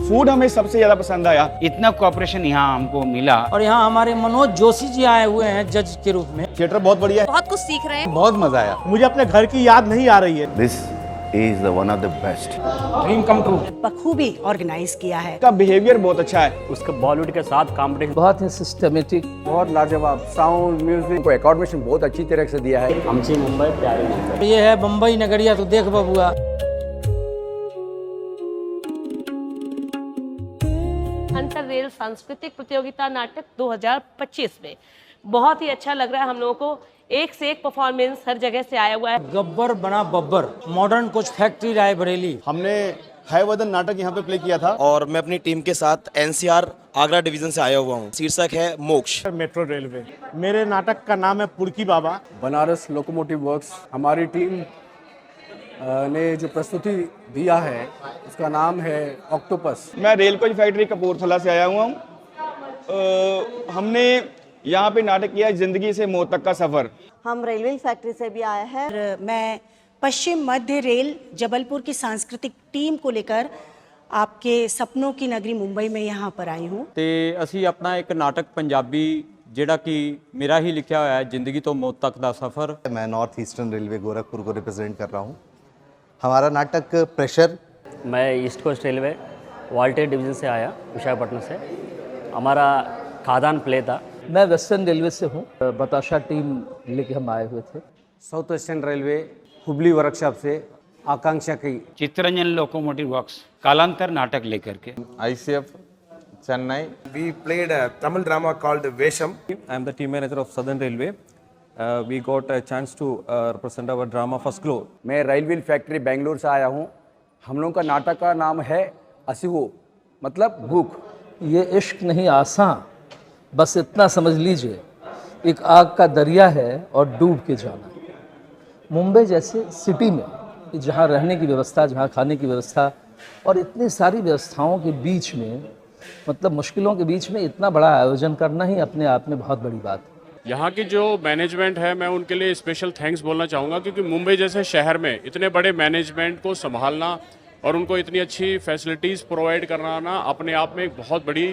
Food हमें सबसे ज्यादा पसंद आया। इतना कोऑपरेशन यहाँ हमको मिला। और यहाँ हमारे मनोज जोशी जी आए हुए हैं जज के रूप में। थिएटर बहुत बढ़िया है, बहुत कुछ सीख रहे हैं। बहुत मजा आया। मुझे अपने घर की याद नहीं आ रही है। This is the one of the best. Dream come true. बखूबी ऑर्गेनाइज किया है। उसका बिहेवियर बहुत अच्छा है। उसका बॉलीवुड के साथ कॉम्पिटिशन बहुत ही सिस्टमेटिक, बहुत लाजवाब साउंड म्यूजिक को अकॉर्डिनेशन बहुत अच्छी तरह से दिया है। हमची मुंबई प्यारी मुंबई। ये है बम्बई नगरिया, तो देख बबुआ। अंतर रेल सांस्कृतिक प्रतियोगिता नाटक 2025 में बहुत ही अच्छा लग रहा है हम लोगों को। एक से एक परफॉर्मेंस हर जगह से आया हुआ है। गब्बर बना बब्बर, मॉडर्न कुछ फैक्ट्री रायबरेली। हमने है वदन नाटक यहाँ पे प्ले किया था और मैं अपनी टीम के साथ एनसीआर आगरा डिवीजन से आया हुआ हूँ। शीर्षक है मोक्ष। Metro railway. मेरे नाटक का नाम है पुड़की बाबा। Banaras locomotive works. हमारी टीम ने जो प्रस्तुति दिया है उसका नाम है ऑक्टोपस। मैं रेल कोच फैक्ट्री कपूरथला से आया हुआ हूँ। हमने यहाँ पे नाटक किया जिंदगी से मौत तक का सफर। हम रेलवे फैक्ट्री से भी आए हैं। और मैं पश्चिम मध्य रेल जबलपुर की सांस्कृतिक टीम को लेकर आपके सपनों की नगरी मुंबई में यहाँ पर आई हूँ। ਤੇ ਅਸੀਂ ਆਪਣਾ ਇੱਕ ਨਾਟਕ ਪੰਜਾਬੀ ਜਿਹੜਾ ਕਿ ਮੇਰਾ ही लिखा हुआ है जिंदगी तो मौत तक ਦਾ सफ़र। मैं नॉर्थ ईस्टर्न रेलवे गोरखपुर को रिप्रेजेंट कर रहा हूँ। हमारा नाटक प्रेशर। मैं east coast railway Waltair division से आया, विशाखापट्टनम से। हमारा खादान प्ले था। मैं वेस्टर्न रेलवे से हूँ, बताशा टीम लेके हम आए हुए थे। South western railway Hubli workshop से आकांक्षा की। चित्रंजन लोकोमोटिव वर्क्स कालांतर नाटक लेकर के। ICF Chennai. We played a Tamil drama called Vesham. I am the team manager of Southern Railway. We got a chance to represent our drama First Glow. मैं railway factory Bangalore से आया हूँ। हम लोगों का नाटक का नाम है असिहो, मतलब भूख। ये इश्क नहीं आसान, बस इतना समझ लीजिए, एक आग का दरिया है और डूब के जाना। मुंबई जैसे सिटी में जहाँ रहने की व्यवस्था, जहाँ खाने की व्यवस्था और इतनी सारी व्यवस्थाओं के बीच में, मतलब मुश्किलों के बीच में इतना बड़ा आयोजन करना ही अपने आप में बहुत बड़ी बात है। यहाँ की जो मैनेजमेंट है मैं उनके लिए स्पेशल थैंक्स बोलना चाहूँगा, क्योंकि मुंबई जैसे शहर में इतने बड़े मैनेजमेंट को संभालना और उनको इतनी अच्छी फैसिलिटीज़ प्रोवाइड कराना अपने आप में एक बहुत बड़ी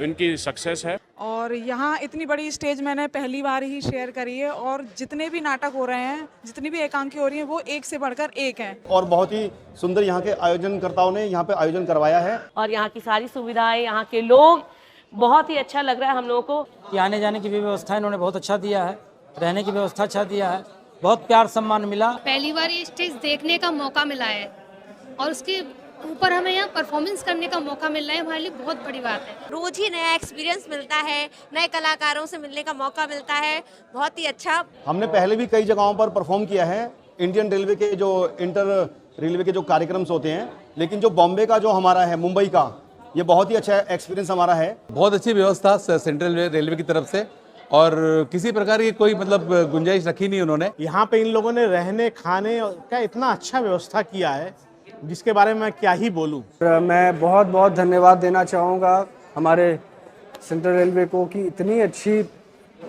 इनकी सक्सेस है। और यहाँ इतनी बड़ी स्टेज मैंने पहली बार ही शेयर करी है और जितने भी नाटक हो रहे हैं, जितनी भी एकांकी हो रही हैं, वो एक से बढ़कर एक हैं। और बहुत ही सुंदर यहाँ के आयोजनकर्ताओं ने यहाँ पे आयोजन करवाया है। और यहाँ की सारी सुविधाएं, यहाँ के लोग, बहुत ही अच्छा लग रहा है हम लोगों को। कि आने जाने की भी व्यवस्था इन्होंने बहुत अच्छा दिया है, रहने की व्यवस्था अच्छा दिया है, बहुत प्यार सम्मान मिला। पहली बार ये स्टेज देखने का मौका मिला है और उसके ऊपर हमें यहाँ परफॉर्मेंस करने का मौका मिल रहा है, हमारे लिए बहुत बड़ी बात है। रोज ही नया एक्सपीरियंस मिलता है, नए कलाकारों से मिलने का मौका मिलता है, बहुत ही अच्छा। हमने पहले भी कई जगहों पर परफॉर्म किया है। इंडियन रेलवे के जो इंटर रेलवे के जो कार्यक्रम्स होते हैं, लेकिन जो बॉम्बे का जो हमारा है, मुंबई का, ये बहुत ही अच्छा एक्सपीरियंस हमारा है। बहुत अच्छी व्यवस्था सेंट्रल रेलवे की तरफ से और किसी प्रकार की कोई मतलब गुंजाइश रखी नहीं उन्होंने। यहाँ पे इन लोगों ने रहने खाने का इतना अच्छा व्यवस्था किया है जिसके बारे में मैं क्या ही बोलूँ। मैं बहुत बहुत धन्यवाद देना चाहूँगा हमारे सेंट्रल रेलवे को कि इतनी अच्छी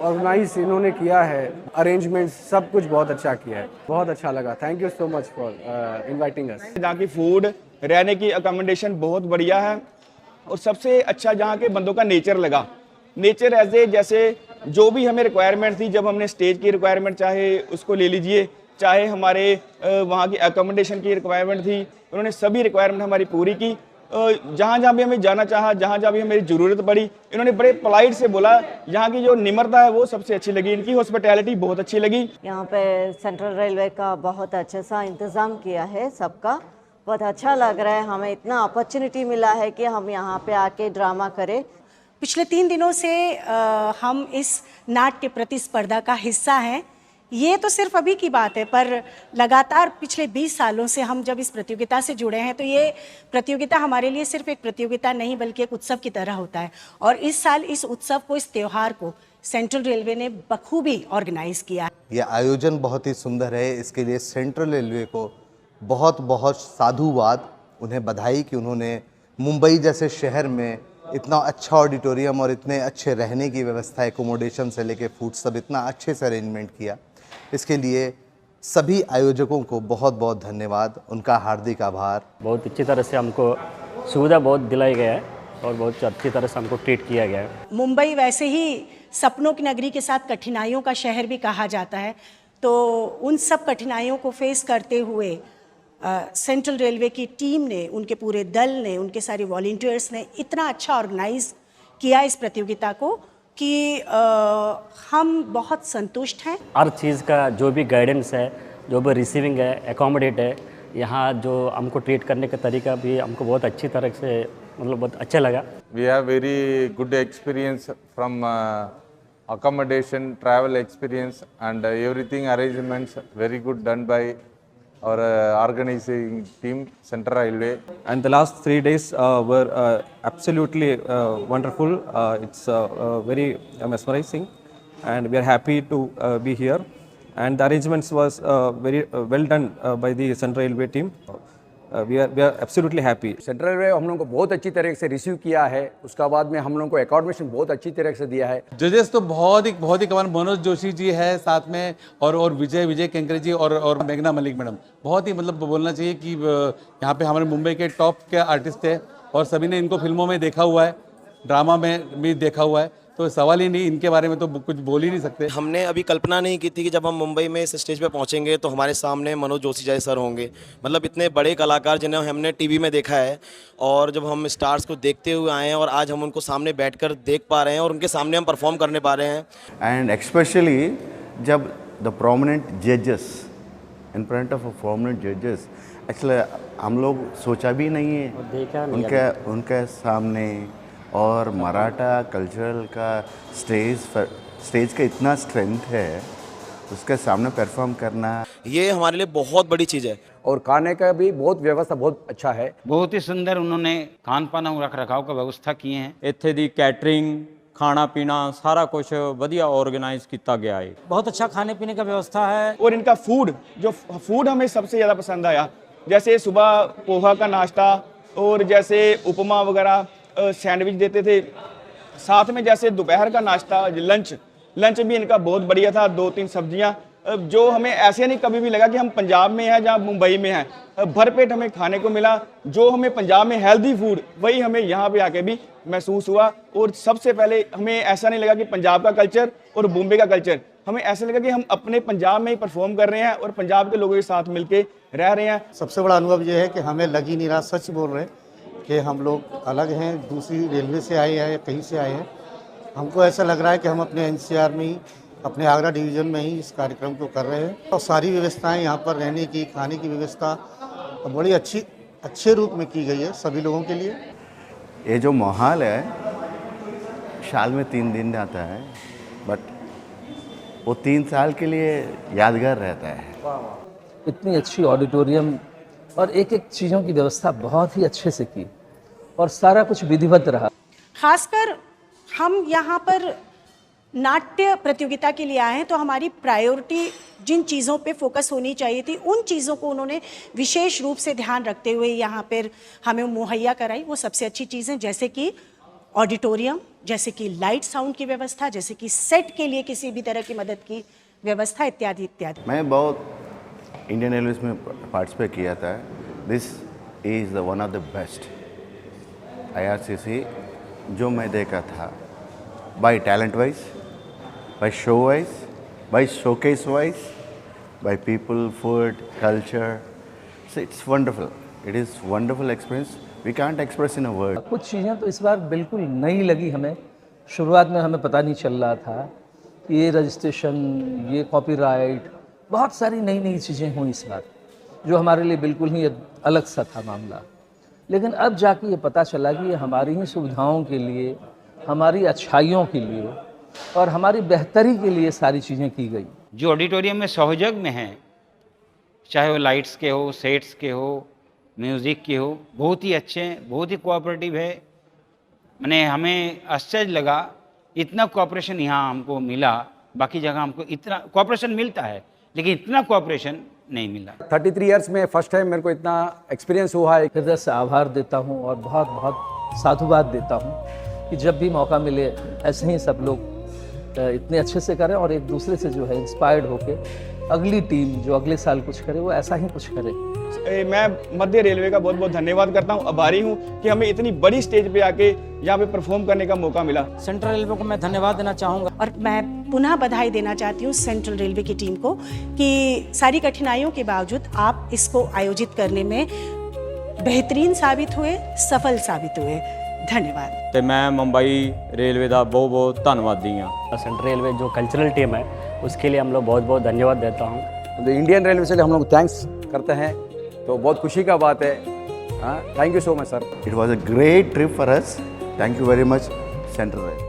ऑर्गेनाइज इन्होंने किया है, अरेंजमेंट सब कुछ बहुत अच्छा किया है, बहुत अच्छा लगा। Thank you so much for inviting us. जहाँ की फूड, रहने की अकोमोडेशन बहुत बढ़िया है और सबसे अच्छा जहाँ के बंदों का नेचर लगा। नेचर ऐसे जैसे जो भी हमें रिक्वायरमेंट थी, जब हमने स्टेज की रिक्वायरमेंट चाहे उसको ले लीजिए, चाहे हमारे वहाँ की अकोमोडेशन की रिक्वायरमेंट थी, उन्होंने सभी रिक्वायरमेंट हमारी पूरी की। जहाँ जहाँ भी हमें जाना चाहा, जहाँ जहाँ भी हमें ज़रूरत पड़ी, इन्होंने बड़े पोलाइट से बोला। यहाँ की जो निम्रता है वो सबसे अच्छी लगी, इनकी हॉस्पिटैलिटी बहुत अच्छी लगी। यहाँ पे सेंट्रल रेलवे का बहुत अच्छा सा इंतज़ाम किया है, सबका बहुत अच्छा लग रहा है। हमें इतना अपॉर्चुनिटी मिला है कि हम यहाँ पे आके ड्रामा करें। पिछले 3 दिनों से हम इस नाट्य प्रतिस्पर्धा का हिस्सा हैं। ये तो सिर्फ अभी की बात है, पर लगातार पिछले 20 सालों से हम जब इस प्रतियोगिता से जुड़े हैं, तो ये प्रतियोगिता हमारे लिए सिर्फ एक प्रतियोगिता नहीं बल्कि एक उत्सव की तरह होता है। और इस साल इस उत्सव को, इस त्यौहार को सेंट्रल रेलवे ने बखूबी ऑर्गेनाइज किया है। ये आयोजन बहुत ही सुंदर है, इसके लिए सेंट्रल रेलवे को बहुत बहुत साधुवाद, उन्हें बधाई कि उन्होंने मुंबई जैसे शहर में इतना अच्छा ऑडिटोरियम और इतने अच्छे रहने की व्यवस्था, एकोमोडेशन से लेके फूड सब इतना अच्छे से अरेंजमेंट किया। इसके लिए सभी आयोजकों को बहुत बहुत धन्यवाद, उनका हार्दिक आभार। बहुत अच्छी तरह से हमको सुविधा बहुत दिलाई गया है और बहुत अच्छी तरह से हमको ट्रीट किया गया है। मुंबई वैसे ही सपनों की नगरी के साथ कठिनाइयों का शहर भी कहा जाता है, तो उन सब कठिनाइयों को फेस करते हुए सेंट्रल रेलवे की टीम ने, उनके पूरे दल ने, उनके सारे वॉलंटियर्स ने इतना अच्छा ऑर्गेनाइज किया इस प्रतियोगिता को कि हम बहुत संतुष्ट हैं। हर चीज़ का जो भी गाइडेंस है, जो भी रिसीविंग है, एकोमोडेट है, यहाँ जो हमको ट्रीट करने का तरीका भी हमको बहुत अच्छी तरह से मतलब बहुत अच्छा लगा। We have very good experience from accommodation, travel experience, and everything arrangements very good done by our organizing team, Central Railway. And the last 3 days were absolutely wonderful. It's very mesmerizing, and we are happy to be here. And the arrangements was very well done by the Central Railway team. We are absolutely happy. Central railway हम लोगों को बहुत अच्छी तरह से receive किया है, उसका बाद में हम लोगों को अकोमोडेशन बहुत अच्छी तरह से दिया है। जजेस तो बहुत ही कमाल, मनोज जोशी जी है साथ में, और विजय केंकरे जी और मेघना मलिक मैडम। बहुत ही मतलब बोलना चाहिए कि यहाँ पे हमारे मुंबई के टॉप के आर्टिस्ट थे और सभी ने इनको फिल्मों में देखा हुआ है, ड्रामा में भी देखा हुआ है, तो सवाल ही नहीं, इनके बारे में तो कुछ बोल ही नहीं सकते। हमने अभी कल्पना नहीं की थी कि जब हम मुंबई में इस स्टेज पे पहुंचेंगे तो हमारे सामने मनोज जोशी जैसे सर होंगे। मतलब इतने बड़े कलाकार जिन्हें हमने टीवी में देखा है, और जब हम स्टार्स को देखते हुए आए हैं और आज हम उनको सामने बैठकर देख पा रहे हैं और उनके सामने हम परफॉर्म करने पा रहे हैं। एंड एक्सपेशली जब द प्रोमिनेंट जजेस इन फ्रंट ऑफ प्रोमिनेंट जजेस, एक्चुअली हम लोग सोचा भी नहीं है उनके सामने, और मराठा कल्चरल का स्टेज का इतना स्ट्रेंथ है, उसके सामने परफॉर्म करना ये हमारे लिए बहुत बड़ी चीज़ है। और खाने का भी बहुत व्यवस्था बहुत अच्छा है। बहुत ही सुंदर उन्होंने खान पान और रख रखाव का व्यवस्था किए हैं। ਇੱਥੇ ਦੀ ਕੈਟਰਿੰਗ, खाना पीना सारा कुछ बढ़िया ऑर्गेनाइज किया गया है। बहुत अच्छा खाने पीने का व्यवस्था है। और इनका फूड हमें सबसे ज़्यादा पसंद आया। जैसे सुबह पोहा का नाश्ता, और जैसे उपमा वगैरह सैंडविच देते थे, साथ में जैसे दोपहर का नाश्ता, लंच भी इनका बहुत बढ़िया था। 2-3 सब्जियां, जो हमें ऐसे नहीं कभी भी लगा कि हम पंजाब में हैं जहाँ मुंबई में हैं। भरपेट हमें खाने को मिला। जो हमें पंजाब में हेल्दी फूड, वही हमें यहाँ पे आके भी महसूस हुआ। और सबसे पहले हमें ऐसा नहीं लगा कि पंजाब का कल्चर और बॉम्बे का कल्चर, हमें ऐसा लगा कि हम अपने पंजाब में ही परफॉर्म कर रहे हैं और पंजाब के लोगों के साथ मिलके रह रहे हैं। सबसे बड़ा अनुभव ये है कि हमें लग ही नहीं रहा, सच बोल रहे हैं कि हम लोग अलग हैं, दूसरी रेलवे से आए हैं या कहीं से आए हैं। हमको ऐसा लग रहा है कि हम अपने एनसीआर में ही, अपने आगरा डिवीज़न में ही इस कार्यक्रम को कर रहे हैं। और सारी व्यवस्थाएं यहाँ पर रहने की, खाने की व्यवस्था बड़ी अच्छे रूप में की गई है सभी लोगों के लिए। ये जो माहौल है, साल में 3 दिन आता है, बट वो 3 साल के लिए यादगार रहता है। इतनी अच्छी ऑडिटोरियम और एक चीज़ों की व्यवस्था बहुत ही अच्छे से की, और सारा कुछ विधिवत रहा। खासकर हम यहाँ पर नाट्य प्रतियोगिता के लिए आए हैं, तो हमारी प्रायोरिटी जिन चीज़ों पे फोकस होनी चाहिए थी, उन चीज़ों को उन्होंने विशेष रूप से ध्यान रखते हुए यहाँ पर हमें मुहैया कराई। वो सबसे अच्छी चीज़ें, जैसे कि ऑडिटोरियम, जैसे कि लाइट साउंड की व्यवस्था, जैसे कि सेट के लिए किसी भी तरह की मदद की व्यवस्था, इत्यादि इत्यादि। मैं बहुत इंडियन रेलवेज में पार्टिसिपेट किया था। This is the one of the best IRCC जो मैं देखा था, by talent wise, by show wise, by showcase wise, by people, food, culture. So it's wonderful, it is wonderful experience, we can't express in a word. कुछ चीज़ें तो इस बार बिल्कुल नई लगी हमें। शुरुआत में हमें पता नहीं चल रहा था कि ये रजिस्ट्रेशन, ये कॉपीराइट, बहुत सारी नई चीज़ें हुई इस बार, जो हमारे लिए बिल्कुल ही अलग सा था मामला। लेकिन अब जाके ये पता चला कि ये हमारी ही सुविधाओं के लिए, हमारी अच्छाइयों के लिए और हमारी बेहतरी के लिए सारी चीज़ें की गई। जो ऑडिटोरियम में सहयोग में हैं, चाहे वो लाइट्स के हो, सेट्स के हो, म्यूज़िक के हो, बहुत ही अच्छे हैं, बहुत ही कोऑपरेटिव है। मैंने हमें आश्चर्य लगा, इतना कोऑपरेशन यहाँ हमको मिला। बाकी जगह हमको इतना कोऑपरेशन मिलता है, लेकिन इतना कोऑपरेशन नहीं मिला। 33 इयर्स में फर्स्ट टाइम मेरे को इतना एक्सपीरियंस हुआ है। हृदय से आभार देता हूँ और बहुत बहुत साधुवाद देता हूँ कि जब भी मौका मिले ऐसे ही सब लोग इतने अच्छे से करें और एक दूसरे से जो है इंस्पायर्ड होके अगली टीम जो अगले साल कुछ करे वो ऐसा ही कुछ करे। मैं मध्य रेलवे का बहुत बहुत धन्यवाद करता हूँ, आभारी हूँ कि हमें इतनी बड़ी स्टेज पे आके यहाँ पे परफॉर्म करने का मौका मिला। सेंट्रल रेलवे को मैं धन्यवाद देना चाहूँगा और मैं पुनः बधाई देना चाहती हूँ सेंट्रल रेलवे की टीम को कि सारी कठिनाइयों के बावजूद आप इसको आयोजित करने में बेहतरीन साबित हुए, सफल साबित हुए। धन्यवाद। ਤੇ ਮੈਂ ਮੁੰਬਈ रेलवे का बहुत बहुत धन्यवादी हाँ। सेंट्रल रेलवे जो कल्चरल टीम है उसके लिए हम लोग बहुत बहुत धन्यवाद देता हूँ। तो इंडियन रेलवे से हम लोग थैंक्स करते हैं, तो बहुत खुशी का बात है। हाँ, thank you so much sir. It was a great trip for us. Thank you very much, Central Rail.